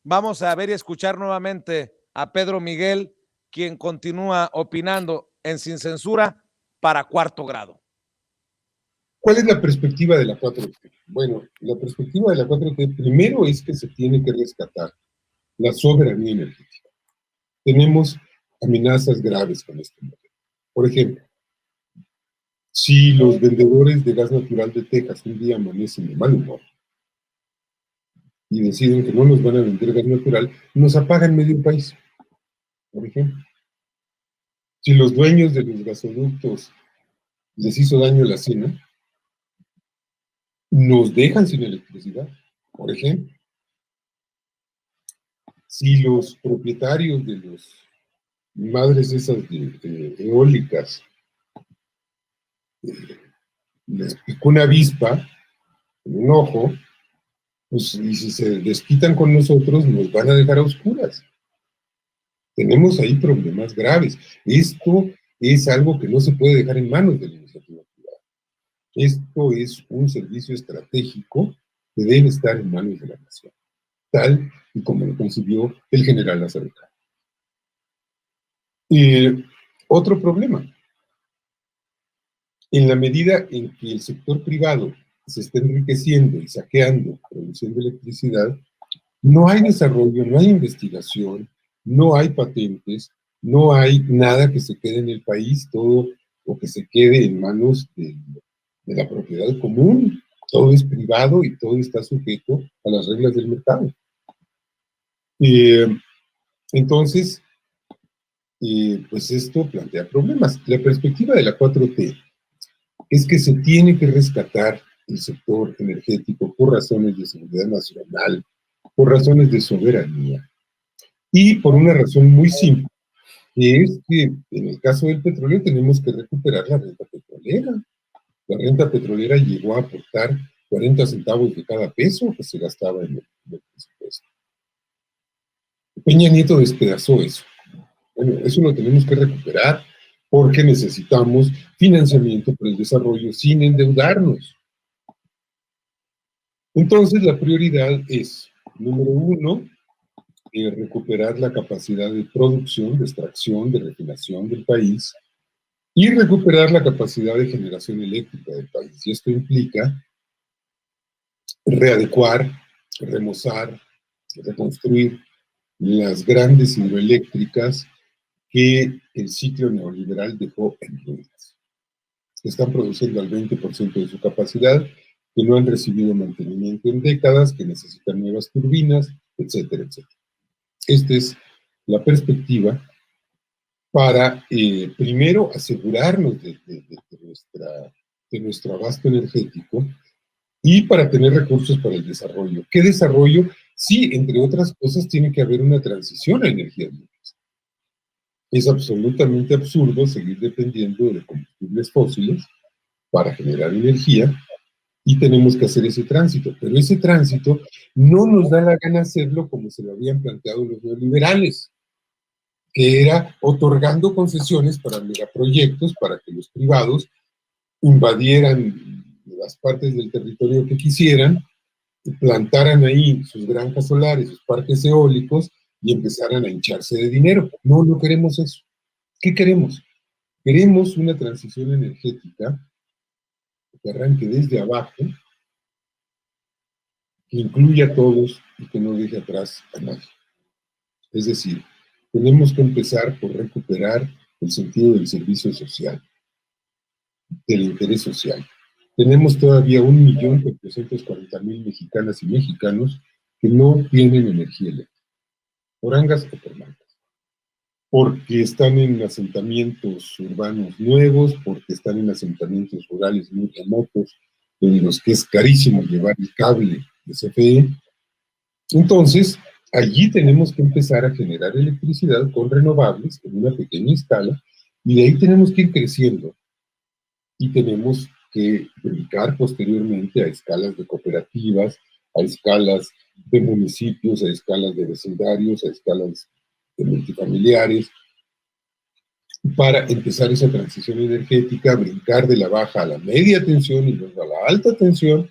Vamos a ver y escuchar nuevamente a Pedro Miguel, quien continúa opinando en Sin Censura para Cuarto Grado. ¿Cuál es la perspectiva de la 4T? Bueno, la perspectiva de la 4T primero es que se tiene que rescatar la soberanía energética. Tenemos amenazas graves con este modelo. Por ejemplo, si los vendedores de gas natural de Texas un día amanecen de mal humor y deciden que no nos van a vender gas natural, nos apagan medio país, por ejemplo. Si los dueños de los gasoductos les hizo daño la cena, nos dejan sin electricidad, por ejemplo. Si los propietarios de las madres esas de eólicas les picó una avispa en un ojo, pues, y si se desquitan con nosotros, nos van a dejar a oscuras. Tenemos ahí problemas graves. Esto es algo que no se puede dejar en manos de la iniciativa privada. Esto es un servicio estratégico que debe estar en manos de la nación, tal y como lo concibió el general Lázaro Cárdenas. Otro problema. En la medida en que el sector privado se está enriqueciendo y saqueando, produciendo electricidad, no hay desarrollo, no hay investigación, no hay patentes, no hay nada que se quede en el país, todo o que se quede en manos de la propiedad común. Todo es privado y todo está sujeto a las reglas del mercado. Entonces, pues esto plantea problemas. La perspectiva de la 4T es que se tiene que rescatar el sector energético por razones de seguridad nacional, por razones de soberanía, y por una razón muy simple, que es que en el caso del petróleo tenemos que recuperar la renta petrolera. La renta petrolera llegó a aportar 40 centavos de cada peso que se gastaba en el presupuesto. Peña Nieto despedazó eso. Bueno, eso lo tenemos que recuperar porque necesitamos financiamiento para el desarrollo sin endeudarnos. Entonces, la prioridad es, número uno, recuperar la capacidad de producción, de extracción, de refinación del país y recuperar la capacidad de generación eléctrica del país. Y esto implica readecuar, remozar, reconstruir las grandes hidroeléctricas que el ciclo neoliberal dejó en ruinas. Están produciendo al 20% de su capacidad, que no han recibido mantenimiento en décadas, que necesitan nuevas turbinas, etcétera, etcétera. Esta es la perspectiva para, primero, asegurarnos de nuestro abasto energético y para tener recursos para el desarrollo. ¿Qué desarrollo? Sí, entre otras cosas, tiene que haber una transición a energías limpias. Es absolutamente absurdo seguir dependiendo de combustibles fósiles para generar energía y tenemos que hacer ese tránsito. Pero ese tránsito no nos da la gana hacerlo como se lo habían planteado los neoliberales, que era otorgando concesiones para megaproyectos para que los privados invadieran las partes del territorio que quisieran, plantaran ahí sus granjas solares, sus parques eólicos y empezaran a hincharse de dinero. No, no queremos eso. ¿Qué queremos? Queremos una transición energética que arranque desde abajo, que incluya a todos y que no deje atrás a nadie. Es decir, tenemos que empezar por recuperar el sentido del servicio social, del interés social. Tenemos todavía 1.440.000 mexicanas y mexicanos que no tienen energía eléctrica, por angas o por mangas, porque están en asentamientos urbanos nuevos, porque están en asentamientos rurales muy remotos, en los que es carísimo llevar el cable de CFE. Entonces, allí tenemos que empezar a generar electricidad con renovables en una pequeña escala, y de ahí tenemos que ir creciendo. Y tenemos que brincar posteriormente a escalas de cooperativas, a escalas de municipios, a escalas de vecindarios, a escalas de multifamiliares, para empezar esa transición energética, brincar de la baja a la media tensión y luego a la alta tensión,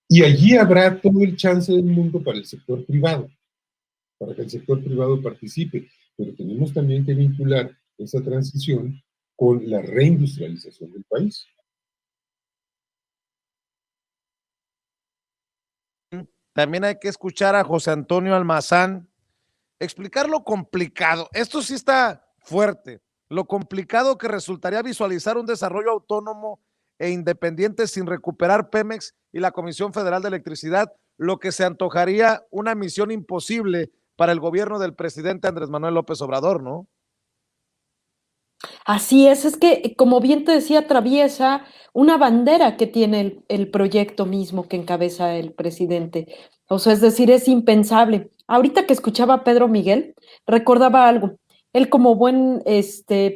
y allí habrá todo el chance del mundo para el sector privado. para que el sector privado participe, pero tenemos también que vincular esa transición con la reindustrialización del país. También hay que escuchar a José Antonio Almazán explicar lo complicado. Esto sí está fuerte. Lo complicado que resultaría visualizar un desarrollo autónomo e independiente sin recuperar Pemex y la Comisión Federal de Electricidad, lo que se antojaría una misión imposible para el gobierno del presidente Andrés Manuel López Obrador, ¿no? Así es que, como bien te decía, atraviesa una bandera que tiene el proyecto mismo que encabeza el presidente. O sea, es decir, es impensable. Ahorita que escuchaba a Pedro Miguel, recordaba algo. Él como buen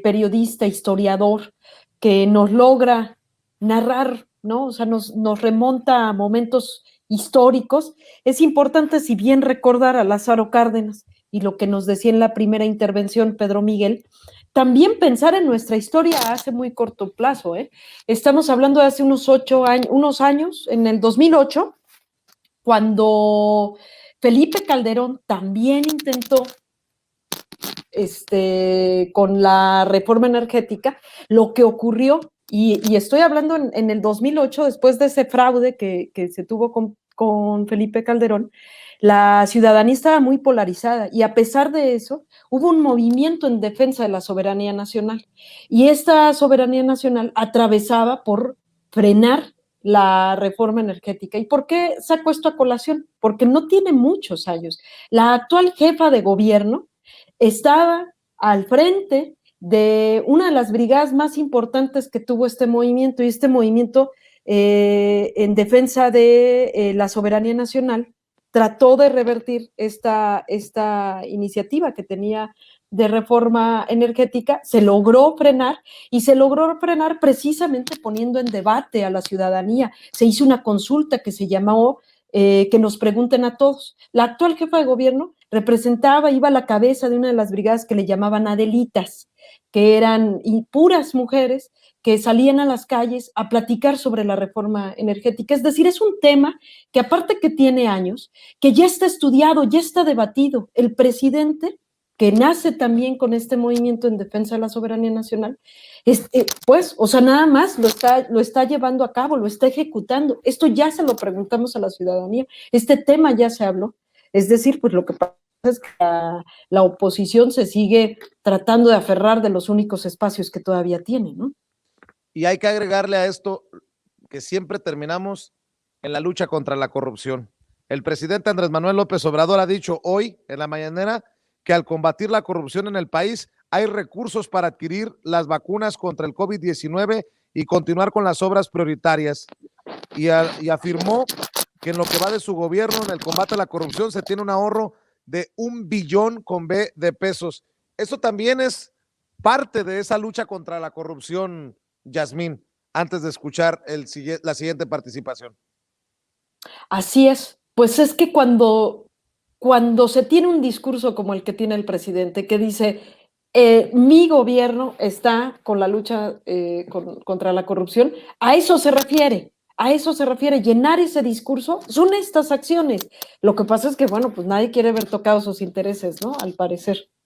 periodista, historiador, que nos logra narrar, ¿no? O sea, nos remonta a momentos históricos. Es importante, si bien recordar a Lázaro Cárdenas y lo que nos decía en la primera intervención Pedro Miguel, también pensar en nuestra historia hace muy corto plazo, ¿eh? Estamos hablando de hace unos años, en el 2008, cuando Felipe Calderón también intentó, con la reforma energética, lo que ocurrió, y estoy hablando en el 2008, después de ese fraude que se tuvo con Felipe Calderón, la ciudadanía estaba muy polarizada y a pesar de eso hubo un movimiento en defensa de la soberanía nacional y esta soberanía nacional atravesaba por frenar la reforma energética. ¿Y por qué saco esto a colación? Porque no tiene muchos años. La actual jefa de gobierno estaba al frente de una de las brigadas más importantes que tuvo este movimiento, y este movimiento en defensa de la soberanía nacional trató de revertir esta iniciativa que tenía de reforma energética, se logró frenar y se logró frenar precisamente poniendo en debate a la ciudadanía. Se hizo una consulta que se llamó que nos pregunten a todos. La actual jefa de gobierno iba a la cabeza de una de las brigadas que le llamaban Adelitas, que eran puras mujeres que salían a las calles a platicar sobre la reforma energética. Es decir, es un tema que aparte que tiene años, que ya está estudiado, ya está debatido. El presidente, que nace también con este movimiento en defensa de la soberanía nacional, pues, o sea, nada más lo está llevando a cabo, lo está ejecutando. Esto ya se lo preguntamos a la ciudadanía, este tema ya se habló. Es decir, pues lo que pasa es que la oposición se sigue tratando de aferrar de los únicos espacios que todavía tiene, ¿no? Y hay que agregarle a esto que siempre terminamos en la lucha contra la corrupción. El presidente Andrés Manuel López Obrador ha dicho hoy en la mañanera que al combatir la corrupción en el país hay recursos para adquirir las vacunas contra el COVID-19 y continuar con las obras prioritarias. Y afirmó que en lo que va de su gobierno en el combate a la corrupción se tiene un ahorro de 1 billón con B de pesos. Eso también es parte de esa lucha contra la corrupción, Yasmín, antes de escuchar la siguiente participación. Así es, pues es que cuando se tiene un discurso como el que tiene el presidente, que dice, mi gobierno está con la lucha contra la corrupción, a eso se refiere, llenar ese discurso, son estas acciones. Lo que pasa es que, bueno, pues nadie quiere ver tocados sus intereses, ¿no? Al parecer.